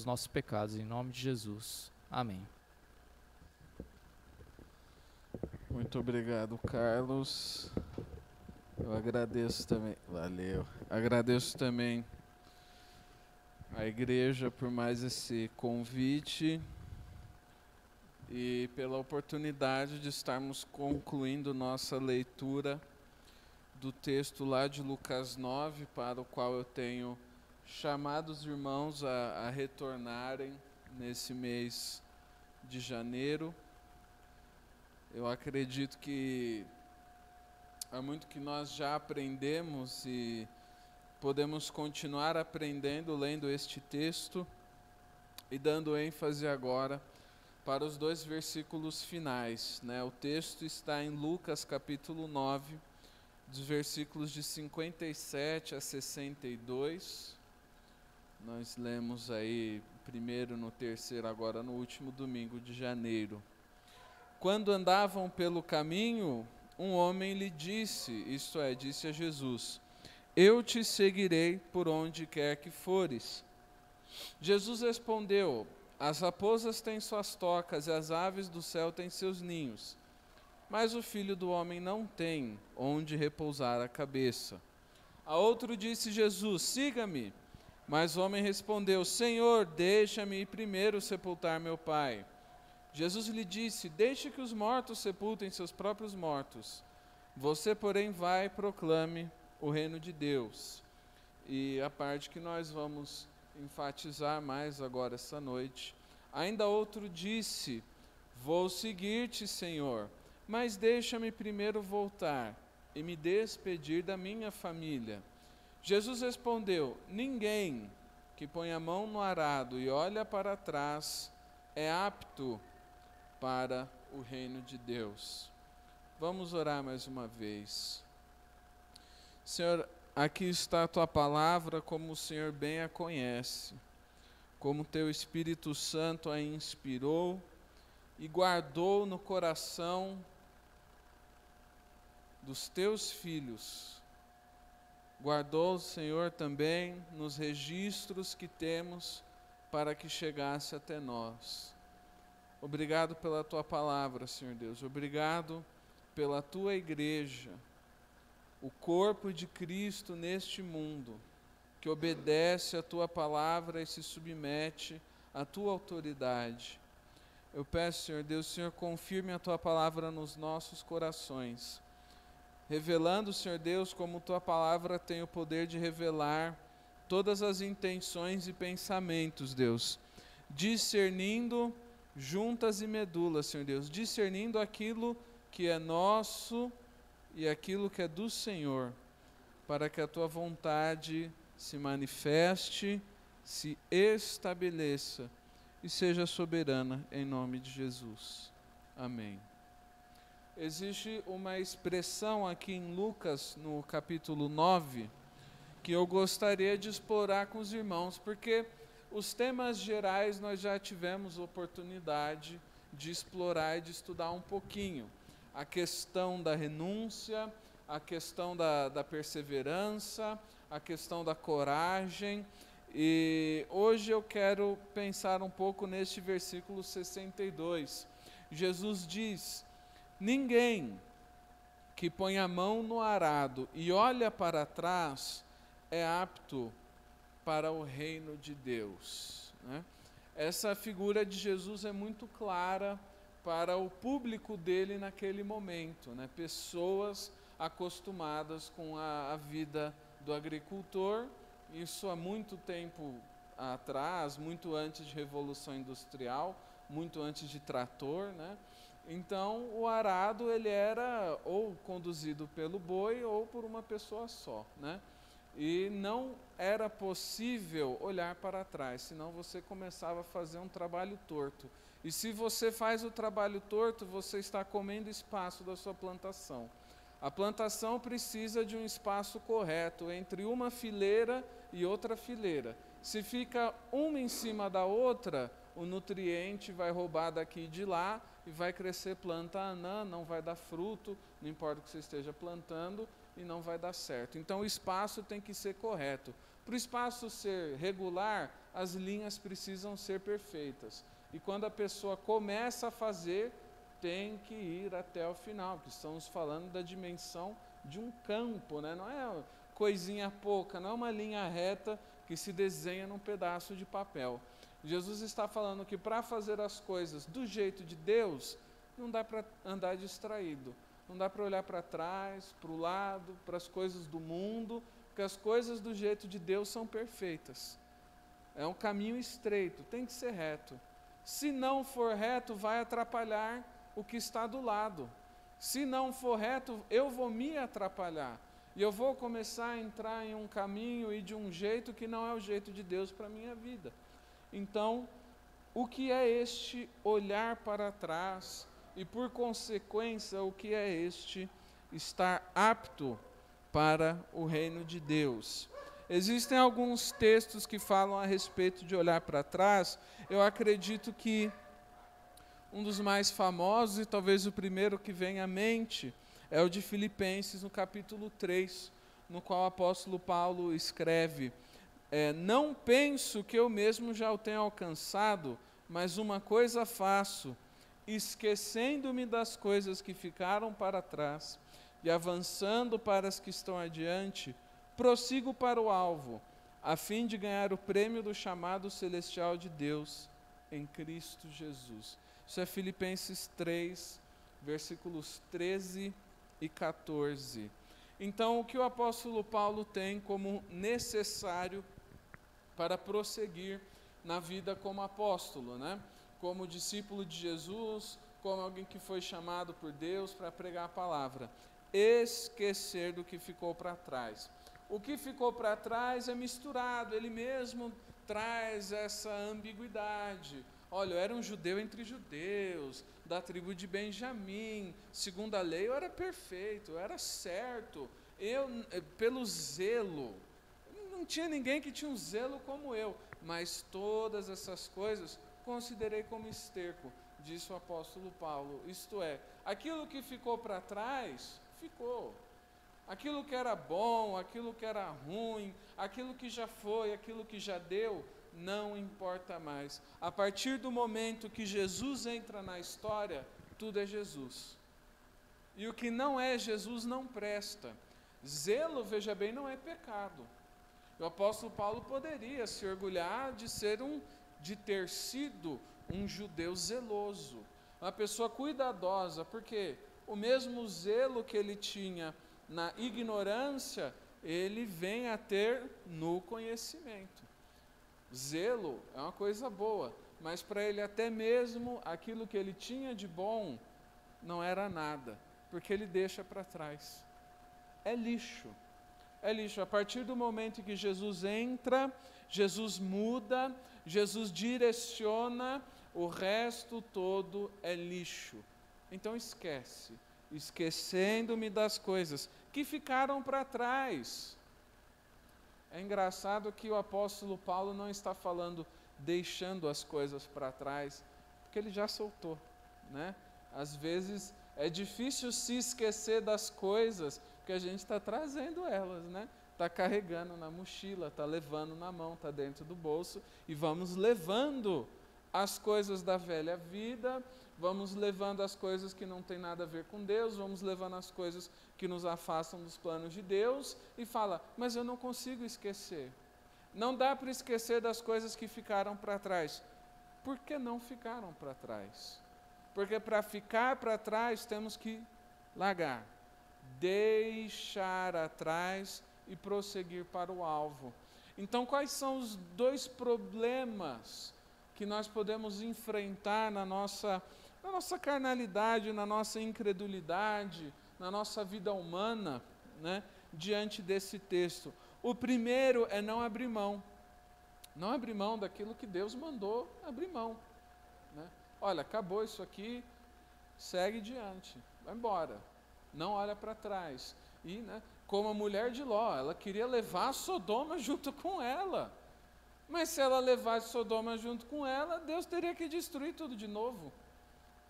dos nossos pecados, em nome de Jesus. Amém. Muito obrigado, Carlos. Eu agradeço também. Valeu. Agradeço também a igreja por mais esse convite e pela oportunidade de estarmos concluindo nossa leitura do texto lá de Lucas 9, para o qual eu tenho chamado os irmãos a retornarem nesse mês de janeiro. Eu acredito que há muito que nós já aprendemos e podemos continuar aprendendo lendo este texto e dando ênfase agora para os 2 versículos finais, né? O texto está em Lucas capítulo 9, dos versículos de 57 a 62. Nós lemos aí primeiro no terceiro, agora no último domingo de janeiro. Quando andavam pelo caminho, um homem lhe disse, isto é, disse a Jesus: eu te seguirei por onde quer que fores. Jesus respondeu: as raposas têm suas tocas e as aves do céu têm seus ninhos, mas o Filho do Homem não tem onde repousar a cabeça. A outro disse Jesus: siga-me. Mas o homem respondeu: Senhor, deixa-me ir primeiro sepultar meu pai. Jesus lhe disse: deixe que os mortos sepultem seus próprios mortos. Você, porém, vai e proclame o reino de Deus. E a parte que nós vamos enfatizar mais agora essa noite. Ainda outro disse: vou seguir-te, Senhor, mas deixa-me primeiro voltar e me despedir da minha família. Jesus respondeu: ninguém que põe a mão no arado e olha para trás é apto para o reino de Deus. Vamos orar mais uma vez. Senhor, aqui está a tua palavra como o Senhor bem a conhece, como teu Espírito Santo a inspirou e guardou no coração dos teus filhos. Guardou, Senhor, também nos registros que temos para que chegasse até nós. Obrigado pela tua palavra, Senhor Deus. Obrigado pela tua igreja, o corpo de Cristo neste mundo, que obedece a tua palavra e se submete à tua autoridade. Eu peço, Senhor Deus, Senhor, confirme a tua palavra nos nossos corações, revelando, Senhor Deus, como tua palavra tem o poder de revelar todas as intenções e pensamentos, Deus, discernindo juntas e medulas, Senhor Deus, discernindo aquilo que é nosso e aquilo que é do Senhor, para que a tua vontade se manifeste, se estabeleça e seja soberana, em nome de Jesus. Amém. Existe uma expressão aqui em Lucas, no capítulo 9, que eu gostaria de explorar com os irmãos, porque os temas gerais nós já tivemos oportunidade de explorar e de estudar um pouquinho. A questão da renúncia, a questão da perseverança, a questão da coragem. E hoje eu quero pensar um pouco neste versículo 62. Jesus diz: ninguém que põe a mão no arado e olha para trás é apto para o reino de Deus, né? Essa figura de Jesus é muito clara para o público dele naquele momento, né? Pessoas acostumadas com a vida do agricultor, isso há muito tempo atrás, muito antes de Revolução Industrial, muito antes de trator, né? Então o arado ele era ou conduzido pelo boi ou por uma pessoa só, né? E não era possível olhar para trás, senão você começava a fazer um trabalho torto. E se você faz o trabalho torto, você está comendo espaço da sua plantação. A plantação precisa de um espaço correto entre uma fileira e outra fileira. Se fica uma em cima da outra, o nutriente vai roubar daqui e de lá e vai crescer planta anã, não vai dar fruto, não importa o que você esteja plantando, e não vai dar certo. Então o espaço tem que ser correto. Para o espaço ser regular, as linhas precisam ser perfeitas. E quando a pessoa começa a fazer, tem que ir até o final, que estamos falando da dimensão de um campo, né? Não é coisinha pouca, não é uma linha reta que se desenha num pedaço de papel. Jesus está falando que para fazer as coisas do jeito de Deus, não dá para andar distraído, não dá para olhar para trás, para o lado, para as coisas do mundo, porque as coisas do jeito de Deus são perfeitas. É um caminho estreito, tem que ser reto. Se não for reto, vai atrapalhar o que está do lado. Se não for reto, eu vou me atrapalhar. E eu vou começar a entrar em um caminho e de um jeito que não é o jeito de Deus para a minha vida. Então, o que é este olhar para trás? E por consequência, o que é este estar apto para o reino de Deus? Existem alguns textos que falam a respeito de olhar para trás. Eu acredito que um dos mais famosos, e talvez o primeiro que vem à mente, é o de Filipenses, no capítulo 3, no qual o apóstolo Paulo escreve: não penso que eu mesmo já o tenha alcançado, mas uma coisa faço, esquecendo-me das coisas que ficaram para trás e avançando para as que estão adiante, prossigo para o alvo, a fim de ganhar o prêmio do chamado celestial de Deus em Cristo Jesus. Isso é Filipenses 3, versículos 13 e 14. Então, o que o apóstolo Paulo tem como necessário para prosseguir na vida como apóstolo, né? Como discípulo de Jesus, como alguém que foi chamado por Deus para pregar a palavra? Esquecer do que ficou para trás. O que ficou para trás é misturado, ele mesmo traz essa ambiguidade. Olha, eu era um judeu entre judeus, da tribo de Benjamim, segundo a lei eu era perfeito, eu era certo, eu, pelo zelo, não tinha ninguém que tinha um zelo como eu, mas todas essas coisas considerei como esterco, disse o apóstolo Paulo. Isto é, aquilo que ficou para trás, ficou. Aquilo que era bom, aquilo que era ruim, aquilo que já foi, aquilo que já deu, não importa mais. A partir do momento que Jesus entra na história, tudo é Jesus. E o que não é Jesus não presta. Zelo, veja bem, não é pecado. O apóstolo Paulo poderia se orgulhar de ter sido um judeu zeloso, uma pessoa cuidadosa, porque o mesmo zelo que ele tinha na ignorância, ele vem a ter no conhecimento. Zelo é uma coisa boa, mas para ele até mesmo aquilo que ele tinha de bom não era nada, porque ele deixa para trás. É lixo. É lixo. A partir do momento em que Jesus entra, Jesus muda, Jesus direciona, o resto todo é lixo. Então esquece. Esquecendo-me das coisas que ficaram para trás. É engraçado que o apóstolo Paulo não está falando deixando as coisas para trás, porque ele já soltou, né? Às vezes é difícil se esquecer das coisas, porque a gente está trazendo elas, né? Está carregando na mochila, está levando na mão, está dentro do bolso, e vamos levando as coisas da velha vida, vamos levando as coisas que não tem nada a ver com Deus, vamos levando as coisas que nos afastam dos planos de Deus, e fala, mas eu não consigo esquecer. Não dá para esquecer das coisas que ficaram para trás. Por que não ficaram para trás? Porque para ficar para trás temos que largar, deixar atrás e prosseguir para o alvo. Então, quais são os dois problemas que nós podemos enfrentar na nossa carnalidade, na nossa incredulidade, na nossa vida humana, né, diante desse texto? O primeiro é não abrir mão. Não abrir mão daquilo que Deus mandou abrir mão, né? Olha, acabou isso aqui, segue diante, vai embora, não olha para trás. E, né, como a mulher de Ló, ela queria levar Sodoma junto com ela. Mas se ela levasse Sodoma junto com ela, Deus teria que destruir tudo de novo.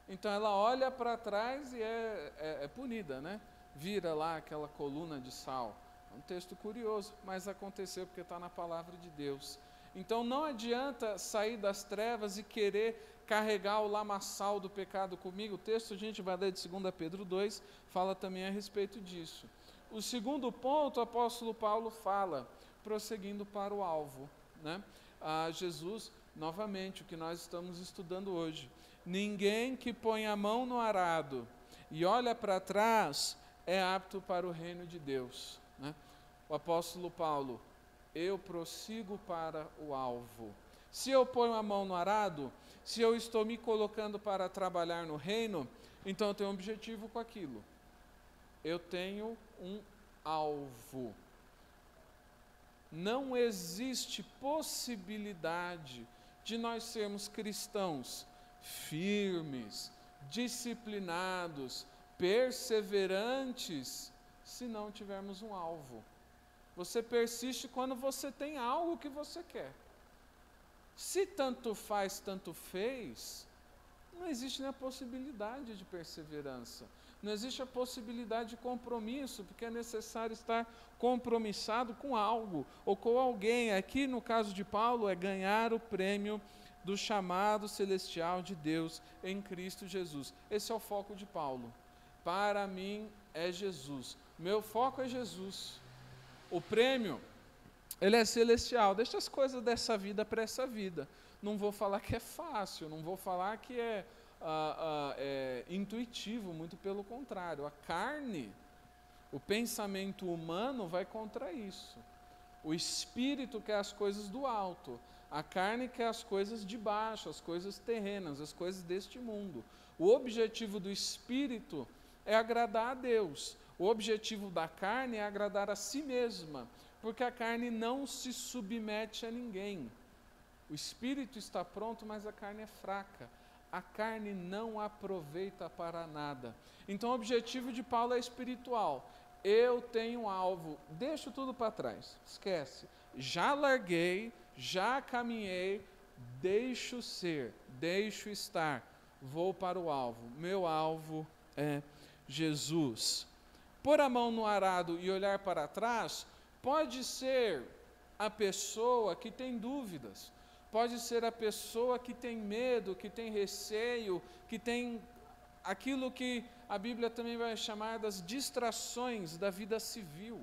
Então ela olha para trás e é punida, né? Vira lá aquela coluna de sal. É um texto curioso, mas aconteceu porque está na palavra de Deus. Então não adianta sair das trevas e querer carregar o lamaçal do pecado comigo. O texto, a gente vai ler de 2 Pedro 2, fala também a respeito disso. O segundo ponto, o apóstolo Paulo fala, prosseguindo para o alvo, né? Jesus, novamente, o que nós estamos estudando hoje. Ninguém que põe a mão no arado e olha para trás é apto para o reino de Deus, né? O apóstolo Paulo, eu prossigo para o alvo. Se eu ponho a mão no arado, se eu estou me colocando para trabalhar no reino, então eu tenho um objetivo com aquilo. Eu tenho um alvo. Não existe possibilidade de nós sermos cristãos firmes, disciplinados, perseverantes, se não tivermos um alvo. Você persiste quando você tem algo que você quer. Se tanto faz, tanto fez, não existe nem a possibilidade de perseverança. Não existe a possibilidade de compromisso, porque é necessário estar compromissado com algo, ou com alguém. Aqui, no caso de Paulo, é ganhar o prêmio do chamado celestial de Deus em Cristo Jesus. Esse é o foco de Paulo. Para mim é Jesus. Meu foco é Jesus. O prêmio, ele é celestial. Deixa as coisas dessa vida para essa vida. Não vou falar que é fácil, não vou falar que é intuitivo, muito pelo contrário. A carne, o pensamento humano vai contra isso. O espírito quer as coisas do alto, a carne quer as coisas de baixo, as coisas terrenas, as coisas deste mundo. O objetivo do espírito é agradar a Deus. O objetivo da carne é agradar a si mesma, porque a carne não se submete a ninguém. O espírito está pronto, mas a carne é fraca. A carne não aproveita para nada. Então o objetivo de Paulo é espiritual. Eu tenho um alvo, deixo tudo para trás, esquece. Já larguei, já caminhei, deixo ser, deixo estar, vou para o alvo. Meu alvo é Jesus. Pôr a mão no arado e olhar para trás pode ser a pessoa que tem dúvidas, pode ser a pessoa que tem medo, que tem receio, que tem aquilo que a Bíblia também vai chamar das distrações da vida civil,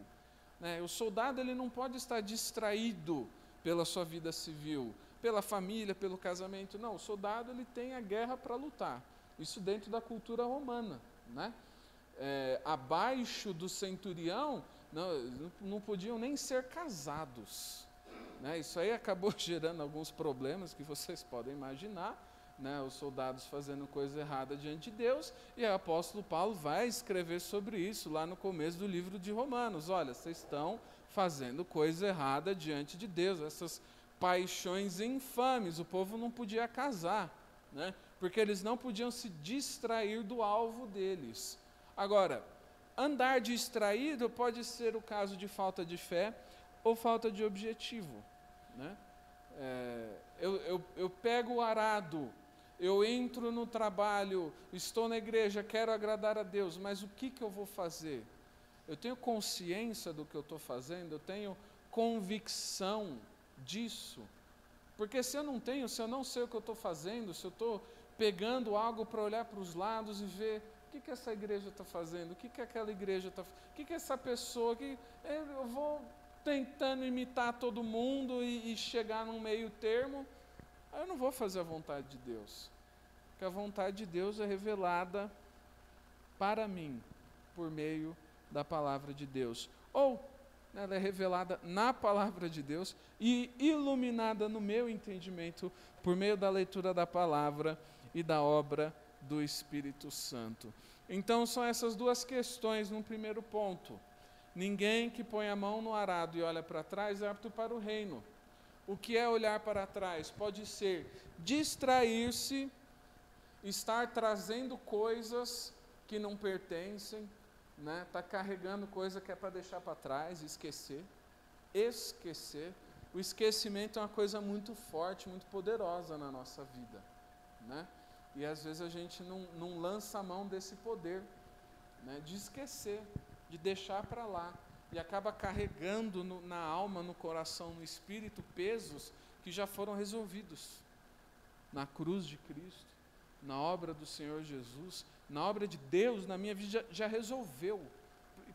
né? O soldado, ele não pode estar distraído pela sua vida civil, pela família, pelo casamento. Não, o soldado, ele tem a guerra para lutar. Isso dentro da cultura romana, né? Abaixo do centurião, não podiam nem ser casados, né? Isso aí acabou gerando alguns problemas que vocês podem imaginar, né? Os soldados fazendo coisa errada diante de Deus, e o apóstolo Paulo vai escrever sobre isso lá no começo do livro de Romanos. Olha, vocês estão fazendo coisa errada diante de Deus, essas paixões infames. O povo não podia casar, né? Porque eles não podiam se distrair do alvo deles. Agora, andar distraído pode ser o caso de falta de fé ou falta de objetivo, né? Eu pego o arado, eu entro no trabalho, estou na igreja, quero agradar a Deus, mas o que eu vou fazer? Eu tenho consciência do que eu estou fazendo, eu tenho convicção disso. Porque se eu não tenho, se eu não sei o que eu estou fazendo, se eu estou pegando algo para olhar para os lados e ver o que essa igreja está fazendo, o que aquela igreja está fazendo, o que essa pessoa, eu vou tentando imitar todo mundo e chegar num meio termo, eu não vou fazer a vontade de Deus. Porque a vontade de Deus é revelada para mim por meio da palavra de Deus. Ou ela é revelada na palavra de Deus e iluminada no meu entendimento por meio da leitura da palavra e da obra do Espírito Santo. Então são essas duas questões no primeiro ponto. Ninguém que põe a mão no arado e olha para trás é apto para o reino. O que é olhar para trás? Pode ser distrair-se, estar trazendo coisas que não pertencem, né? Tá carregando coisa que é para deixar para trás, esquecer. O esquecimento é uma coisa muito forte, muito poderosa na nossa vida, né? E às vezes a gente não lança a mão desse poder, né? De esquecer, de deixar para lá, e acaba carregando na alma, no coração, no espírito, pesos que já foram resolvidos na cruz de Cristo, na obra do Senhor Jesus, na obra de Deus, na minha vida, já resolveu.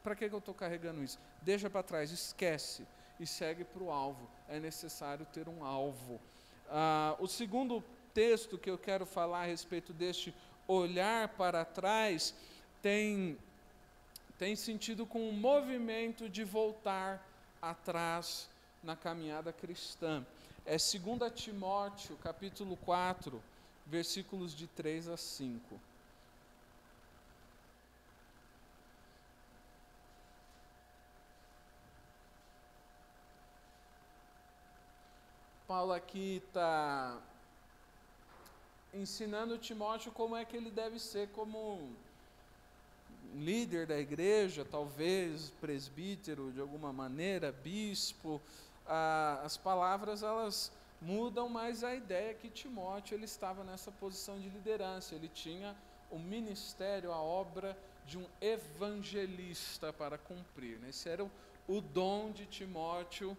Para que eu estou carregando isso? Deixa para trás, esquece e segue para o alvo. É necessário ter um alvo. O segundo texto que eu quero falar a respeito deste olhar para trás tem sentido com um movimento de voltar atrás na caminhada cristã. É 2 Timóteo, capítulo 4, versículos de 3 a 5. Paulo aqui está ensinando Timóteo como é que ele deve ser como líder da igreja, talvez presbítero de alguma maneira, bispo. As palavras elas mudam, mas a ideia é que Timóteo ele estava nessa posição de liderança, ele tinha o ministério, a obra de um evangelista para cumprir, né? Esse era o dom de Timóteo,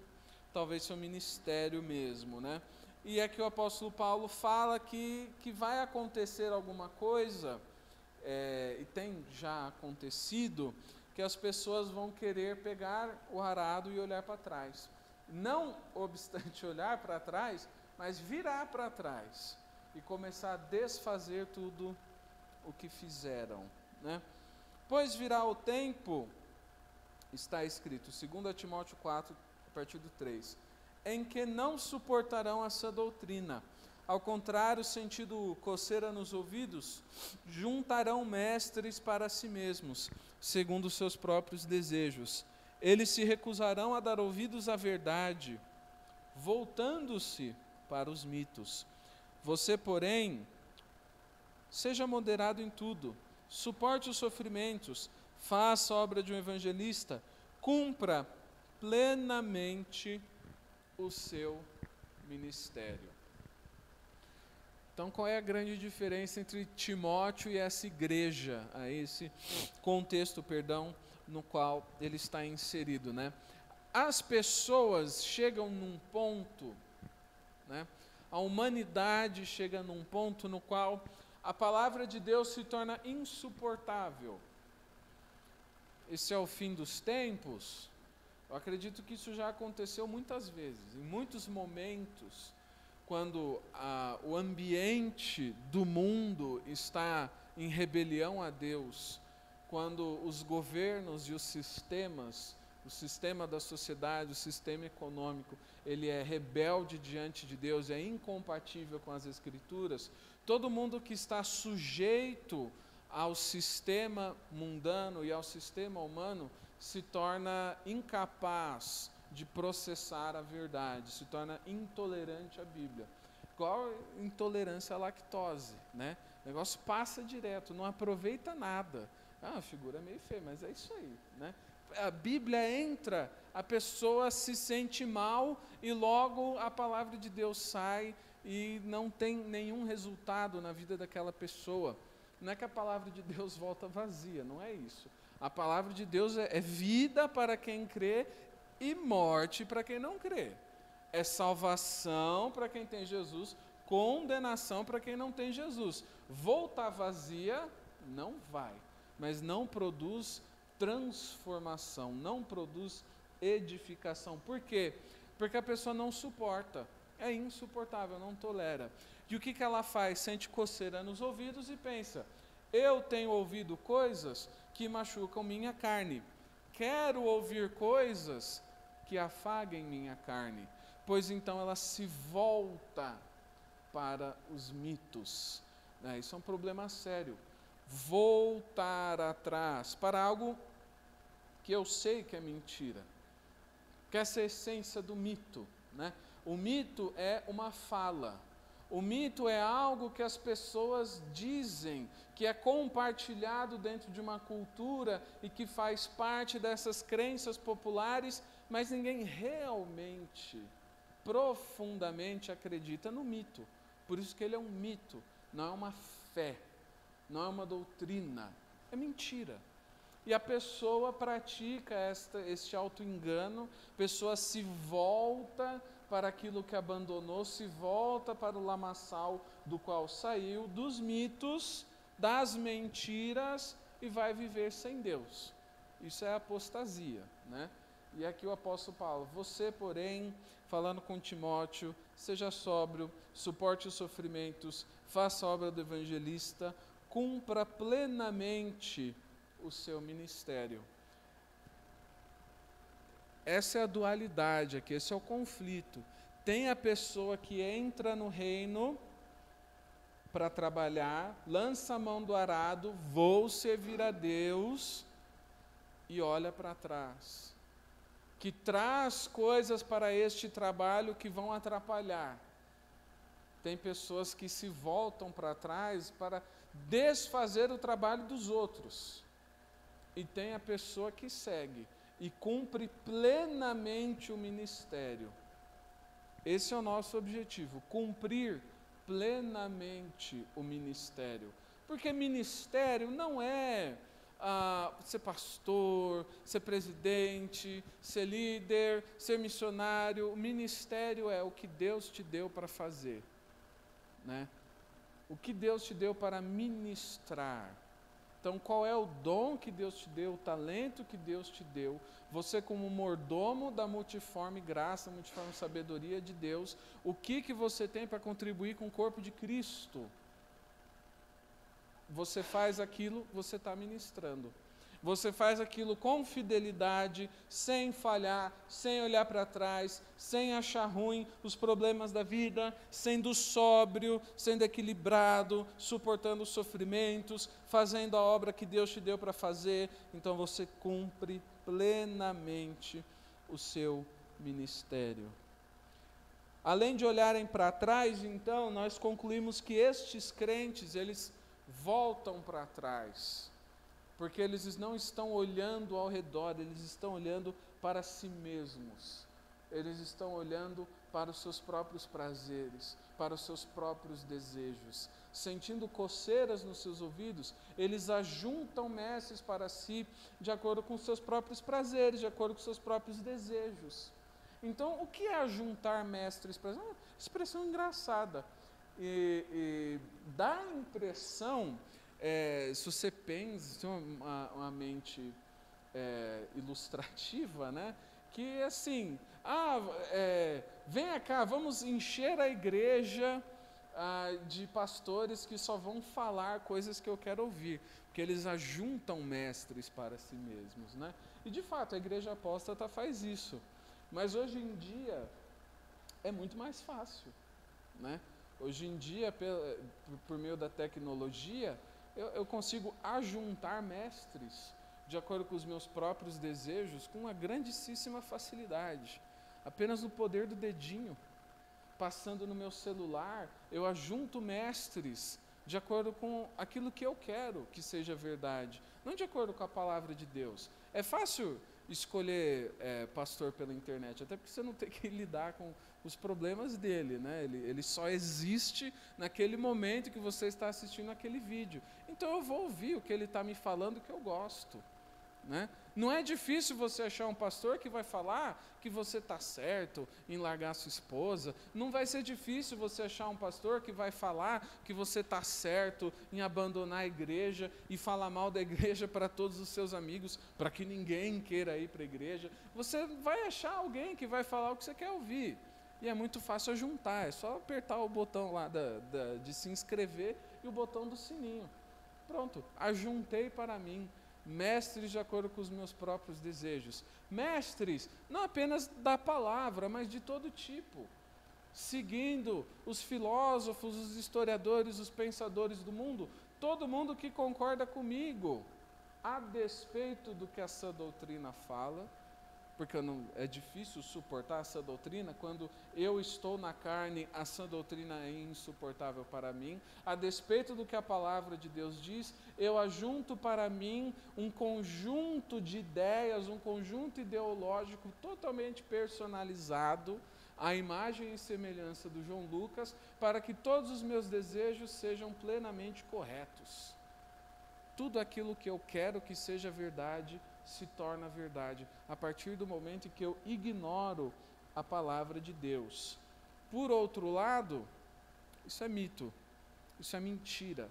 talvez seu ministério mesmo, né? E é que o apóstolo Paulo fala que vai acontecer alguma coisa, e tem já acontecido, que as pessoas vão querer pegar o arado e olhar para trás. Não obstante olhar para trás, mas virar para trás e começar a desfazer tudo o que fizeram, né? Pois virá o tempo, está escrito, 2 Timóteo 4, a partir do 3, em que não suportarão essa doutrina. Ao contrário, sentindo coceira nos ouvidos, juntarão mestres para si mesmos, segundo seus próprios desejos. Eles se recusarão a dar ouvidos à verdade, voltando-se para os mitos. Você, porém, seja moderado em tudo, suporte os sofrimentos, faça a obra de um evangelista, cumpra plenamente o seu ministério. Então, qual é a grande diferença entre Timóteo e essa igreja, esse contexto, no qual ele está inserido, né? As pessoas chegam num ponto, né? A humanidade chega num ponto no qual a palavra de Deus se torna insuportável. Esse é o fim dos tempos. Eu acredito que isso já aconteceu muitas vezes, em muitos momentos, quando o ambiente do mundo está em rebelião a Deus, quando os governos e os sistemas, o sistema da sociedade, o sistema econômico, ele é rebelde diante de Deus, é incompatível com as Escrituras, todo mundo que está sujeito ao sistema mundano e ao sistema humano se torna incapaz de processar a verdade, se torna intolerante à Bíblia. Igual intolerância à lactose, né? O negócio passa direto, não aproveita nada. A figura é meio feia, mas é isso aí, né? A Bíblia entra, a pessoa se sente mal e logo a palavra de Deus sai e não tem nenhum resultado na vida daquela pessoa. Não é que a palavra de Deus volta vazia, não é isso. A palavra de Deus é vida para quem crê e morte para quem não crê. É salvação para quem tem Jesus, condenação para quem não tem Jesus. Voltar vazia, não vai, mas não produz transformação, não produz edificação. Por quê? Porque a pessoa não suporta, é insuportável, não tolera. E o que ela faz? Sente coceira nos ouvidos e pensa, eu tenho ouvido coisas que machucam minha carne, quero ouvir coisas que afaguem minha carne, pois então ela se volta para os mitos. Isso é um problema sério. Voltar atrás para algo que eu sei que é mentira, que essa é a essência do mito, né? O mito é uma fala, o mito é algo que as pessoas dizem, que é compartilhado dentro de uma cultura e que faz parte dessas crenças populares, mas ninguém realmente, profundamente acredita no mito. Por isso que ele é um mito, não é uma fé, não é uma doutrina, é mentira. E a pessoa pratica este auto-engano, a pessoa se volta para aquilo que abandonou, se volta para o lamaçal do qual saiu, dos mitos, das mentiras, e vai viver sem Deus. Isso é apostasia, né? E aqui o apóstolo Paulo, você, porém, falando com Timóteo, seja sóbrio, suporte os sofrimentos, faça a obra do evangelista, cumpra plenamente o seu ministério. Essa é a dualidade aqui, esse é o conflito. Tem a pessoa que entra no reino para trabalhar, lança a mão do arado, vou servir a Deus, e olha para trás, que traz coisas para este trabalho que vão atrapalhar. Tem pessoas que se voltam para trás para desfazer o trabalho dos outros. E tem a pessoa que segue e cumpre plenamente o ministério. Esse é o nosso objetivo, cumprir plenamente o ministério. Porque ministério não é ser pastor, ser presidente, ser líder, ser missionário. O ministério é o que Deus te deu para fazer, né? O que Deus te deu para ministrar. Então, qual é o dom que Deus te deu, o talento que Deus te deu? Você, como mordomo da multiforme graça, multiforme sabedoria de Deus, o que você tem para contribuir com o corpo de Cristo? Você faz aquilo, você está ministrando. Você faz aquilo com fidelidade, sem falhar, sem olhar para trás, sem achar ruim os problemas da vida, sendo sóbrio, sendo equilibrado, suportando os sofrimentos, fazendo a obra que Deus te deu para fazer. Então você cumpre plenamente o seu ministério. Além de olharem para trás, então, nós concluímos que estes crentes, eles voltam para trás, porque eles não estão olhando ao redor, eles estão olhando para si mesmos, eles estão olhando para os seus próprios prazeres, para os seus próprios desejos, sentindo coceiras nos seus ouvidos, eles ajuntam mestres para si, de acordo com os seus próprios prazeres, de acordo com os seus próprios desejos. Então, o que é ajuntar mestres para si? É uma expressão engraçada. E dá a impressão, se você pensa, uma mente ilustrativa, né? Que assim, venha cá, vamos encher a igreja de pastores que só vão falar coisas que eu quero ouvir, porque eles ajuntam mestres para si mesmos, né? E de fato, a igreja apóstata faz isso, mas hoje em dia é muito mais fácil, né? Hoje em dia, por meio da tecnologia, eu consigo ajuntar mestres de acordo com os meus próprios desejos com uma grandíssima facilidade. Apenas no poder do dedinho, passando no meu celular, eu ajunto mestres de acordo com aquilo que eu quero que seja verdade, não de acordo com a palavra de Deus. É fácil escolher pastor pela internet, até porque você não tem que lidar com os problemas dele, né? Ele só existe naquele momento que você está assistindo aquele vídeo. Então eu vou ouvir o que ele está me falando que eu gosto, né? Não é difícil você achar um pastor que vai falar que você está certo em largar sua esposa. Não vai ser difícil você achar um pastor que vai falar que você está certo em abandonar a igreja e falar mal da igreja para todos os seus amigos, para que ninguém queira ir para a igreja. Você vai achar alguém que vai falar o que você quer ouvir. E é muito fácil juntar, é só apertar o botão lá de se inscrever e o botão do sininho. Pronto, ajuntei para mim mestres de acordo com os meus próprios desejos. Mestres, não apenas da palavra, mas de todo tipo. Seguindo os filósofos, os historiadores, os pensadores do mundo, todo mundo que concorda comigo, a despeito do que essa doutrina fala, porque é difícil suportar essa doutrina, quando eu estou na carne, a sã doutrina é insuportável para mim. A despeito do que a palavra de Deus diz, eu ajunto para mim um conjunto de ideias, um conjunto ideológico totalmente personalizado, à imagem e semelhança do João Lucas, para que todos os meus desejos sejam plenamente corretos. Tudo aquilo que eu quero que seja verdade, se torna verdade, a partir do momento em que eu ignoro a palavra de Deus. Por outro lado, isso é mito, isso é mentira,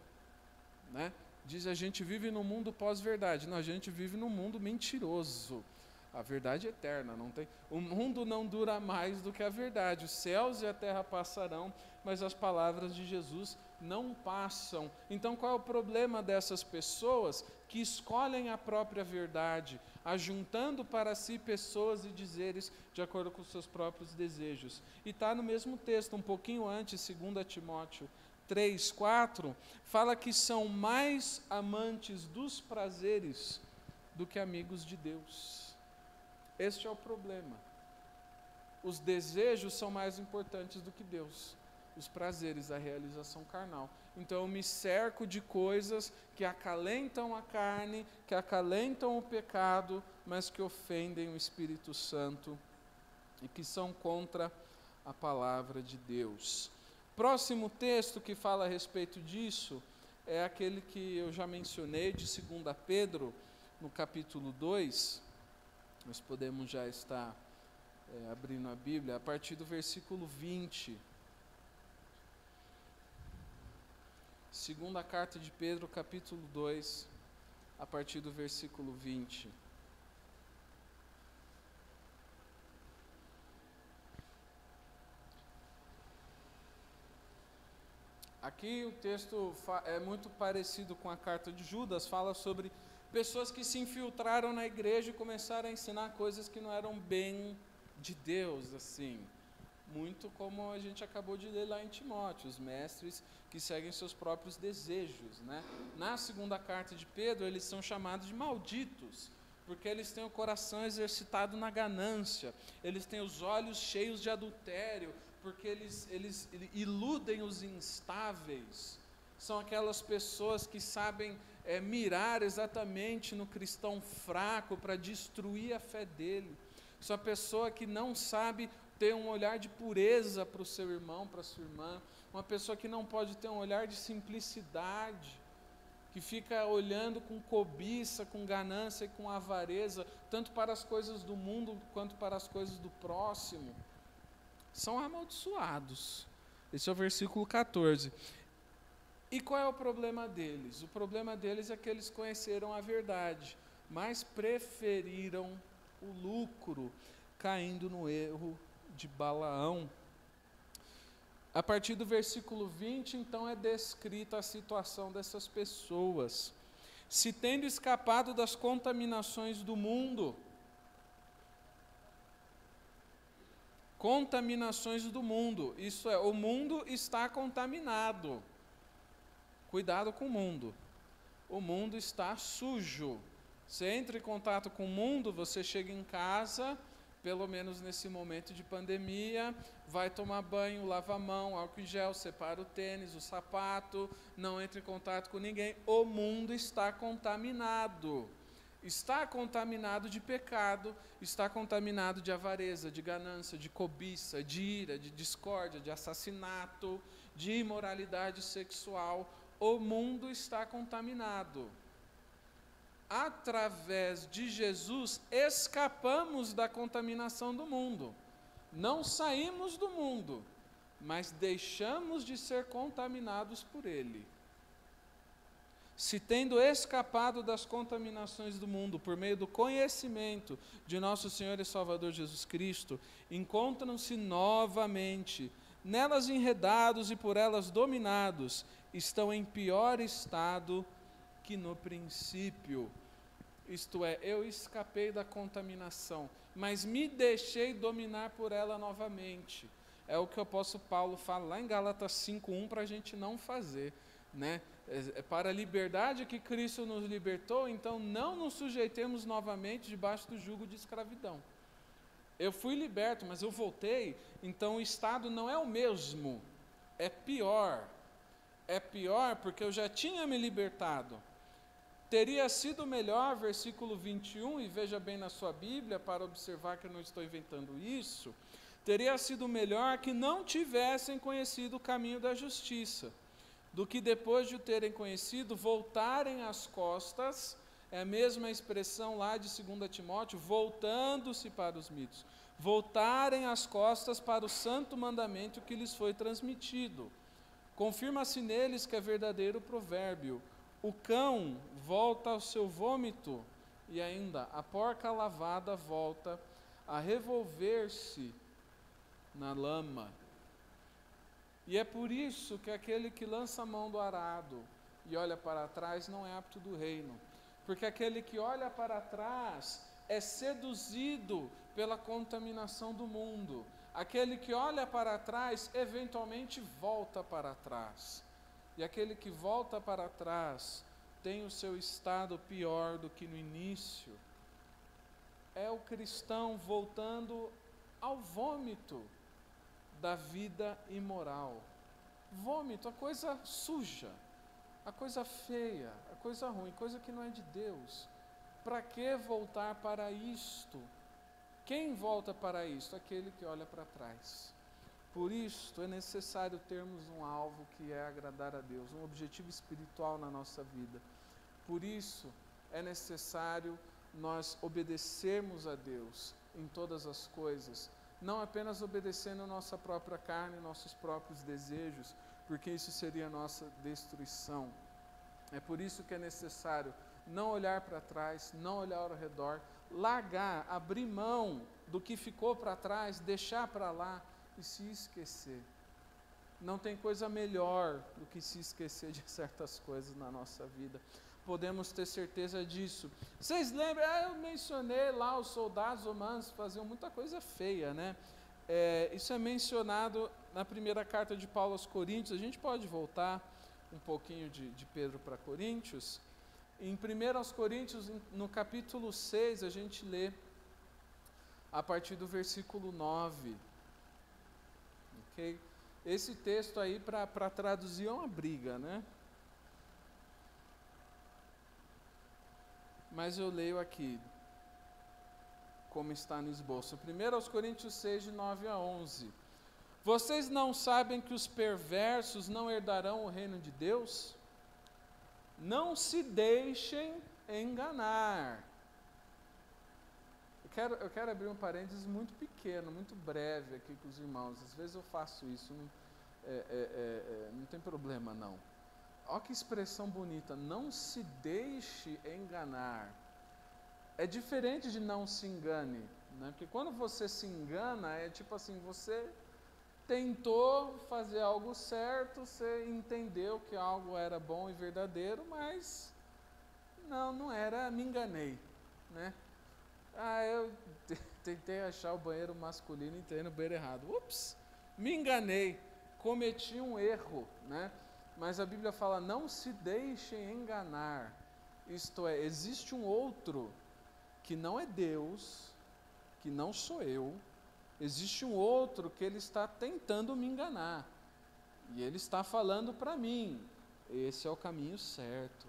né? Diz a gente vive num mundo pós-verdade. Não, a gente vive num mundo mentiroso. A verdade é eterna, não tem. O mundo não dura mais do que a verdade. Os céus e a terra passarão, mas as palavras de Jesus não passam. Então, qual é o problema dessas pessoas que escolhem a própria verdade, ajuntando para si pessoas e dizeres de acordo com os seus próprios desejos? E está no mesmo texto, um pouquinho antes, 2 Timóteo 3, 4, fala que são mais amantes dos prazeres do que amigos de Deus. Este é o problema. Os desejos são mais importantes do que Deus. Os prazeres, a realização carnal. Então eu me cerco de coisas que acalentam a carne, que acalentam o pecado, mas que ofendem o Espírito Santo e que são contra a palavra de Deus. Próximo texto que fala a respeito disso é aquele que eu já mencionei, de 2 Pedro, no capítulo 2. Nós podemos já estar abrindo a Bíblia, a partir do versículo 20. Segunda carta de Pedro, capítulo 2, a partir do versículo 20. Aqui o texto é muito parecido com a carta de Judas, fala sobre pessoas que se infiltraram na igreja e começaram a ensinar coisas que não eram bem de Deus, assim. Muito como a gente acabou de ler lá em Timóteo, os mestres que seguem seus próprios desejos, né? Na segunda carta de Pedro, eles são chamados de malditos, porque eles têm o coração exercitado na ganância, eles têm os olhos cheios de adultério, porque eles iludem os instáveis. São aquelas pessoas que sabem mirar exatamente no cristão fraco para destruir a fé dele. São a pessoa que não sabe ter um olhar de pureza para o seu irmão, para a sua irmã. Uma pessoa que não pode ter um olhar de simplicidade, que fica olhando com cobiça, com ganância e com avareza, tanto para as coisas do mundo quanto para as coisas do próximo. São amaldiçoados. Esse é o versículo 14. E qual é o problema deles? O problema deles é que eles conheceram a verdade, mas preferiram o lucro, caindo no erro de Balaão. A partir do versículo 20, então, é descrita a situação dessas pessoas. Se tendo escapado das contaminações do mundo, isso é, o mundo está contaminado. Cuidado com o mundo. O mundo está sujo. Você entra em contato com o mundo, você chega em casa, pelo menos nesse momento de pandemia, vai tomar banho, lava a mão, álcool em gel, separa o tênis, o sapato, não entra em contato com ninguém. O mundo está contaminado. Está contaminado de pecado, está contaminado de avareza, de ganância, de cobiça, de ira, de discórdia, de assassinato, de imoralidade sexual. O mundo está contaminado. Através de Jesus, escapamos da contaminação do mundo. Não saímos do mundo, mas deixamos de ser contaminados por ele. Se tendo escapado das contaminações do mundo por meio do conhecimento de nosso Senhor e Salvador Jesus Cristo, encontram-se novamente, nelas enredados e por elas dominados, estão em pior estado que no princípio. Isto é, eu escapei da contaminação, mas me deixei dominar por ela novamente. É o que o apóstolo Paulo fala lá em Gálatas 5:1 para a gente não fazer, né? É para a liberdade que Cristo nos libertou, então não nos sujeitemos novamente debaixo do jugo de escravidão. Eu fui liberto, mas eu voltei, então o estado não é o mesmo, é pior. É pior porque eu já tinha me libertado. Teria sido melhor, versículo 21, e veja bem na sua Bíblia, para observar que eu não estou inventando isso, teria sido melhor que não tivessem conhecido o caminho da justiça, do que depois de o terem conhecido, voltarem as costas, é a mesma expressão lá de 2 Timóteo, voltando-se para os mitos. voltarem as costas para o santo mandamento que lhes foi transmitido. Confirma-se neles que é verdadeiro o provérbio: o cão volta ao seu vômito, e ainda a porca lavada volta a revolver-se na lama. E é por isso que aquele que lança a mão do arado e olha para trás não é apto do reino, porque aquele que olha para trás é seduzido pela contaminação do mundo. Aquele que olha para trás, eventualmente volta para trás. E aquele que volta para trás tem o seu estado pior do que no início. É o cristão voltando ao vômito da vida imoral. Vômito, a coisa suja, a coisa feia, a coisa ruim, coisa que não é de Deus. Para que voltar para isto? Quem volta para isto? Aquele que olha para trás. Por isto é necessário termos um alvo que é agradar a Deus, um objetivo espiritual na nossa vida. Por isso é necessário nós obedecermos a Deus em todas as coisas, não apenas obedecendo a nossa própria carne, nossos próprios desejos, porque isso seria a nossa destruição. É por isso que é necessário não olhar para trás, não olhar ao redor, largar, abrir mão do que ficou para trás, deixar para lá e se esquecer. Não tem coisa melhor do que se esquecer de certas coisas na nossa vida. Podemos ter certeza disso. Vocês lembram? Eu mencionei lá os soldados romanos faziam muita coisa feia, né? Isso é mencionado na primeira carta de Paulo aos Coríntios. A gente pode voltar um pouquinho de Pedro para Coríntios. Em 1 aos Coríntios, no capítulo 6, a gente lê a partir do versículo 9. Ok? Esse texto aí, para traduzir, é uma briga, né? Mas eu leio aqui, como está no esboço. 1 aos Coríntios 6, de 9 a 11. Vocês não sabem que os perversos não herdarão o reino de Deus? Não se deixem enganar. Eu quero abrir um parênteses muito pequeno, muito breve aqui com os irmãos. Às vezes eu faço isso, não tem problema não. Olha que expressão bonita, não se deixe enganar. É diferente de não se engane, né? Porque quando você se engana, é tipo assim, você tentou fazer algo certo, você entendeu que algo era bom e verdadeiro, mas não era, me enganei, né? Eu tentei achar o banheiro masculino e entrei no banheiro errado. Ups, me enganei, cometi um erro, né? Mas a Bíblia fala, não se deixem enganar. Isto é, existe um outro que não é Deus, que não sou eu. Existe um outro que ele está tentando me enganar. E ele está falando para mim, esse é o caminho certo,